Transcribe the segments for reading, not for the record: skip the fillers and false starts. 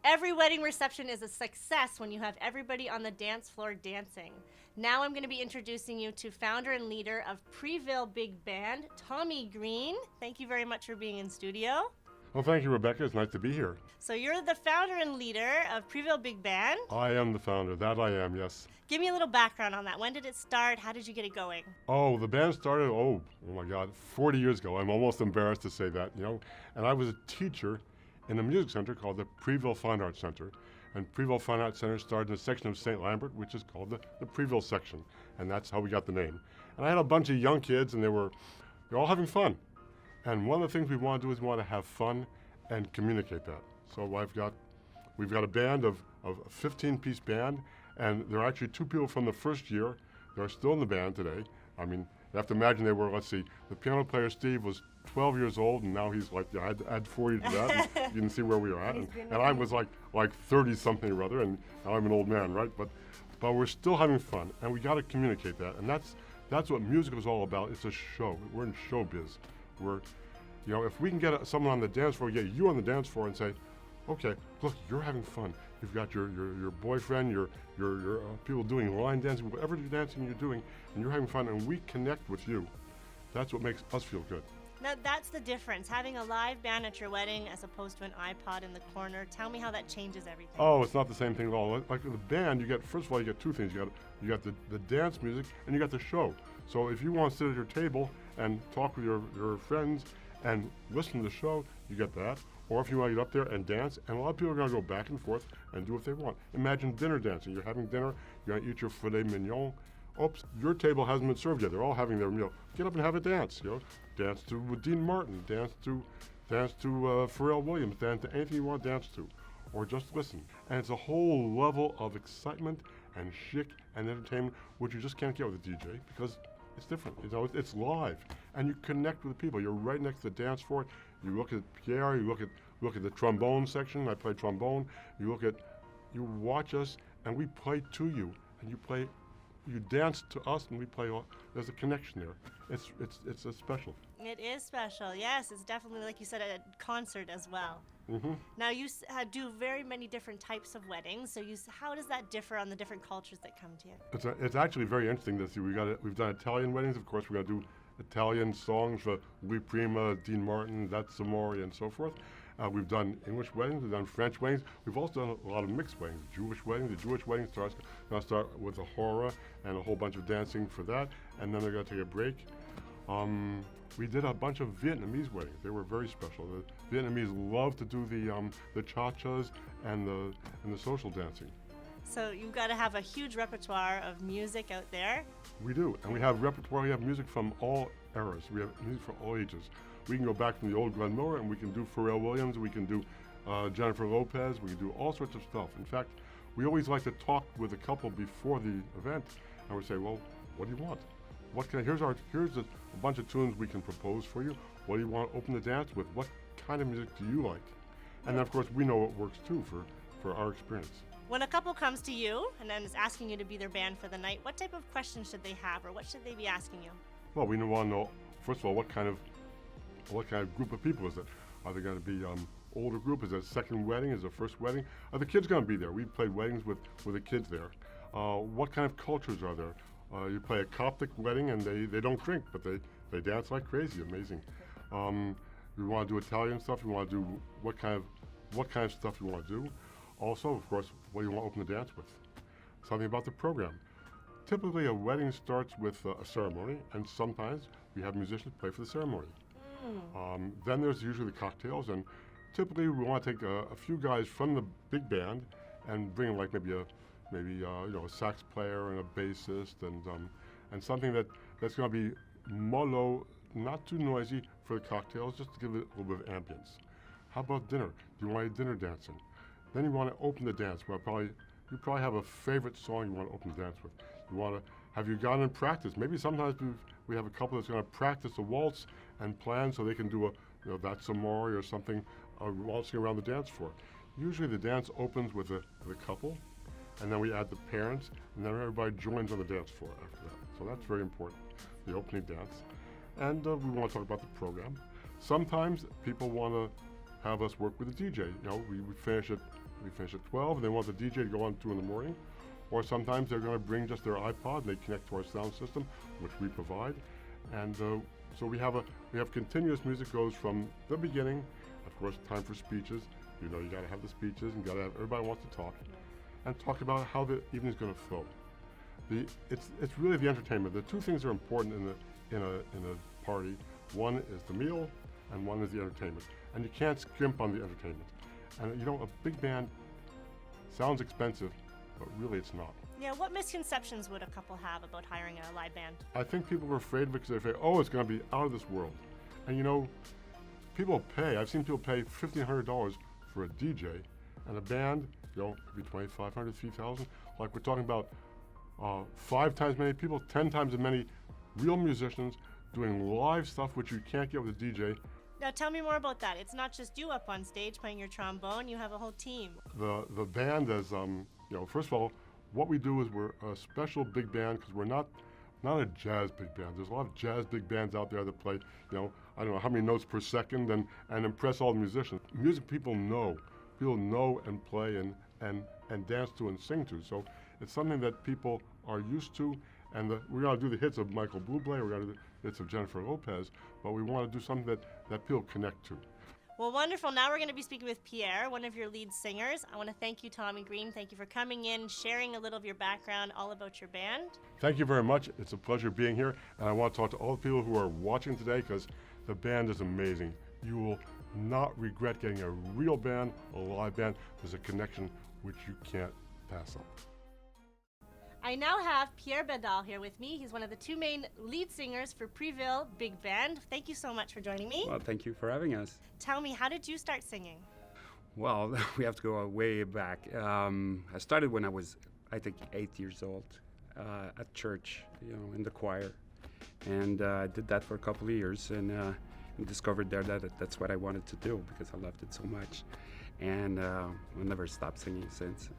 Every wedding reception is a success when you have everybody on the dance floor dancing. Now I'm going to be introducing you to founder and leader of Preville Big Band, Tommy Green. Thank you very much for being in studio. Well, thank you, Rebecca. It's nice to be here. So you're the founder and leader of Preville Big Band. I am the founder. That I am, yes. Give me a little background on that. When did it start? How did you get it going? Oh, the band started, oh my God, 40 years ago. I'm almost embarrassed to say that, And I was a teacher in a music center called the Preville Fine Arts Center. And Preville Fine Arts Center started in a section of St. Lambert, which is called the Preville section. And that's how we got the name. And I had a bunch of young kids, and they're all having fun. And one of the things we want to do is we want to have fun and communicate that. So we've got a band of a 15-piece band, and there are actually two people from the first year that are still in the band today. I mean, you have to imagine they were, let's see, the piano player Steve was 12 years old, and now he's like, yeah, add 40 to that. And you can see where we are at. And I was like 30-something or other, and now I'm an old man, right? But we're still having fun, and we got to communicate that. And that's what music is all about. It's a show. We're in showbiz. If we can get someone on the dance floor, get you on the dance floor and say, okay, look, you're having fun. You've got your boyfriend, your people doing line dancing, whatever dancing you're doing, and you're having fun, and we connect with you. That's what makes us feel good. Now that's the difference, having a live band at your wedding as opposed to an iPod in the corner. Tell me how that changes everything. Oh, it's not the same thing at all. Like with the band, first of all, you get two things. You got the dance music, and you got the show. So if you want to sit at your table and talk with your friends and listen to the show, you get that. Or if you want to get up there and dance, and a lot of people are going to go back and forth and do what they want. Imagine dinner dancing. You're having dinner, you're going to eat your filet mignon. Oops, your table hasn't been served yet. They're all having their meal. Get up and have a dance. Dance to Dean Martin, dance to Pharrell Williams, dance to anything you want to dance to, or just listen. And it's a whole level of excitement and chic and entertainment, which you just can't get with a DJ because it's different. It's live, and you connect with the people. You're right next to the dance floor. You look at Pierre. You look at the trombone section. I play trombone. You watch us, and we play to you, and you dance to us, and we play. There's a connection there. It's a special. It is special. Yes, it's definitely, like you said, a concert as well. Mm-hmm. Now you do very many different types of weddings. So how does that differ on the different cultures that come to you? It's actually very interesting to see. We've done Italian weddings. Of course, we're going to do Italian songs for Louis Prima, Dean Martin, That's Amore, and so forth. We've done English weddings. We've done French weddings. We've also done a lot of mixed weddings. Jewish weddings. The Jewish wedding going to start with a horror and a whole bunch of dancing for that, and then they're going to take a break. We did a bunch of Vietnamese weddings. They were very special. The Vietnamese love to do the cha-chas and the social dancing. So you've got to have a huge repertoire of music out there. We do, and we have repertoire. We have music from all eras. We have music for all ages. We can go back from the old Glenn Miller, and we can do Pharrell Williams. We can do Jennifer Lopez. We can do all sorts of stuff. In fact, we always like to talk with a couple before the event, and we say, well, what do you want? Here's a bunch of tunes we can propose for you. What do you want to open the dance with? What kind of music do you like? And then, of course, we know what works too for our experience. When a couple comes to you and then is asking you to be their band for the night, what type of questions should they have, or what should they be asking you? Well, we want to know, first of all, what kind of group of people is it? Are they going to be older group? Is it a second wedding? Is it a first wedding? Are the kids going to be there? We played weddings with the kids there. What kind of cultures are there? You play a Coptic wedding, and they don't drink, but they dance like crazy. Amazing. We want to do Italian stuff. We want to do what kind of stuff you want to do. Also, of course, what do you want to open the dance with? Something about the program. Typically, a wedding starts with a ceremony, and sometimes we have musicians play for the ceremony. Then there's usually the cocktails, and typically we want to take a few guys from the big band and bring like maybe a sax player and a bassist and something that's going to be mellow, not too noisy for the cocktails, just to give it a little bit of ambience. How about dinner? Do you want dinner dancing? Then you want to open the dance. You probably have a favorite song you want to open the dance with. Have you gone and practiced? Maybe sometimes we have a couple that's going to practice a waltz and plan so they can do That's Amore or something, waltzing around the dance floor. Usually the dance opens with a couple, and then we add the parents, and then everybody joins on the dance floor after that. So that's very important, the opening dance. And we want to talk about the program. Sometimes people want to have us work with a DJ. We finish at we finish at 12, and they want the DJ to go on 2 in the morning. Or sometimes they're going to bring just their iPod, and they connect to our sound system, which we provide. And so we have continuous music goes from the beginning, of course, time for speeches. You know, you got to have the speeches, and everybody wants to talk, and talk about how the evening's going to flow. It's really the entertainment. The two things that are important in a party. One is the meal, and one is the entertainment. And you can't skimp on the entertainment. And you know, a big band sounds expensive, but really it's not. Yeah, what misconceptions would a couple have about hiring a live band? I think people are afraid of it because they're afraid, oh, it's going to be out of this world. And you know, people pay. I've seen people pay $1,500 for a DJ, and a band, you know, it could be $2,500, $3,000. Like we're talking about 5 times many people, 10 times as many real musicians doing live stuff which you can't get with a DJ. Now tell me more about that. It's not just you up on stage playing your trombone, you have a whole team. The band is, you know, first of all, what we do is we're a special big band because we're not a jazz big band. There's a lot of jazz big bands out there that play, you know, I don't know how many notes per second and impress all the musicians. Music people know and play and dance to and sing to. So it's something that people are used to, and we're going to do the hits of Michael Bublé, we're going to do the hits of Jennifer Lopez, but we want to do something that people connect to. Well, wonderful. Now we're going to be speaking with Pierre, one of your lead singers. I want to thank you, Tommy Green. Thank you for coming in, sharing a little of your background, all about your band. Thank you very much. It's a pleasure being here, and I want to talk to all the people who are watching today because the band is amazing. You will not regret getting a real band, a live band. There's a connection which you can't pass up. I now have Pierre Bedal here with me. He's one of the 2 main lead singers for Preville Big Band. Thank you so much for joining me. Well, thank you for having us. Tell me, how did you start singing? Well, we have to go way back. I started when I was, I think, 8 years old at church, you know, in the choir. And I did that for a couple of years and discovered there that that's what I wanted to do because I loved it so much. And I never stopped singing since.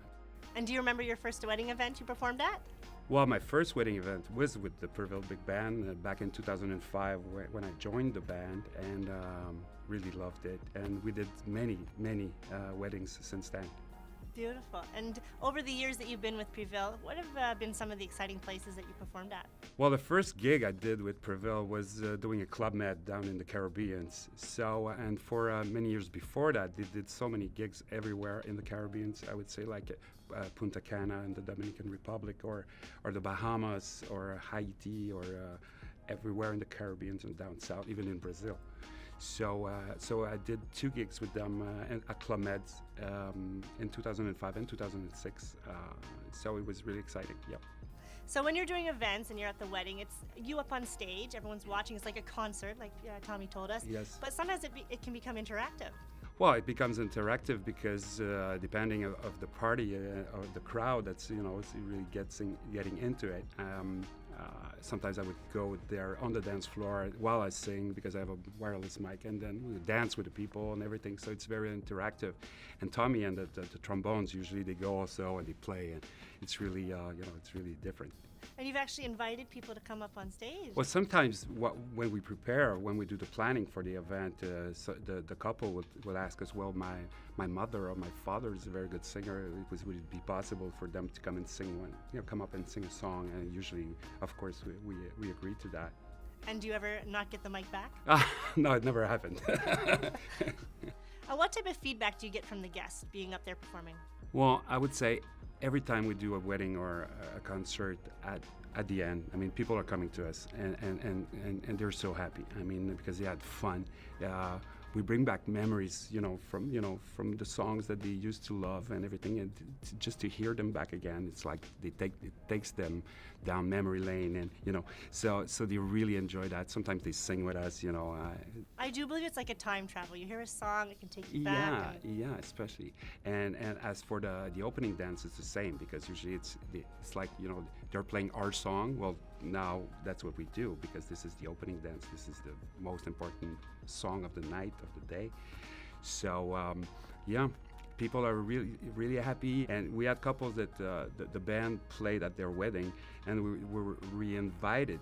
And do you remember your first wedding event you performed at? Well, my first wedding event was with the Preville Big Band back in 2005 when I joined the band and really loved it. And we did many weddings since then. Beautiful. And over the years that you've been with Preville, what have been some of the exciting places that you performed at? Well, the first gig I did with Preville was doing a Club Med down in the Caribbean. So, and for many years before that, they did so many gigs everywhere in the Caribbean. I would say like Punta Cana in the Dominican Republic, or the Bahamas, or Haiti, or everywhere in the Caribbean and down south, even in Brazil. So I did 2 gigs with them at Club Med in 2005 and 2006. So it was really exciting. Yep. So when you're doing events and you're at the wedding, it's you up on stage, everyone's watching. It's like a concert, like Tommy told us. Yes. But sometimes it can become interactive. Well, it becomes interactive because depending of the party or the crowd that's, you know, really getting into it. Sometimes I would go there on the dance floor while I sing because I have a wireless mic, and then we dance with the people and everything. So it's very interactive. And Tommy and the trombones, usually they go also and they play, and it's really, you know, it's really different. And you've actually invited people to come up on stage. Well, sometimes when we prepare, when we do the planning for the event, so the couple will ask us, well, my mother or my father is a very good singer. Would it be possible for them to come and sing come up and sing a song? And usually, of course, we agree to that. And do you ever not get the mic back? No, it never happened. And what type of feedback do you get from the guests being up there performing? Well, I would say every time we do a wedding or a concert, at the end, I mean, people are coming to us and they're so happy. I mean, because they had fun. We bring back memories, from the songs that they used to love and everything, and just to hear them back again, it's like it takes them down memory lane, and so they really enjoy that. Sometimes they sing with us, I do believe it's like a time travel. You hear a song, it can take you back. Yeah, especially. And as for the opening dance, it's the same, because usually it's like they're playing our song. Well, now that's what we do, because this is the opening dance. This is the most important song of the night, of the day. So people are really happy, and we had couples that the band played at their wedding, and we were re-invited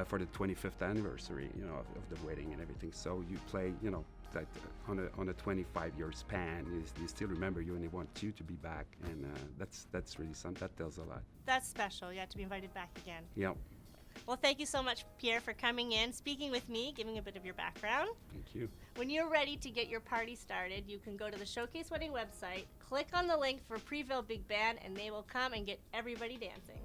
for the 25th anniversary, of the wedding and everything. So you play, that on a 25-year span, you still remember you only want you to be back, and that's really something that tells a lot. That's special, yeah, to be invited back again. Yeah. Well, thank you so much, Pierre, for coming in, speaking with me, giving a bit of your background. Thank you. When you're ready to get your party started, you can go to the Showcase Wedding website, click on the link for Preville Big Band, and they will come and get everybody dancing.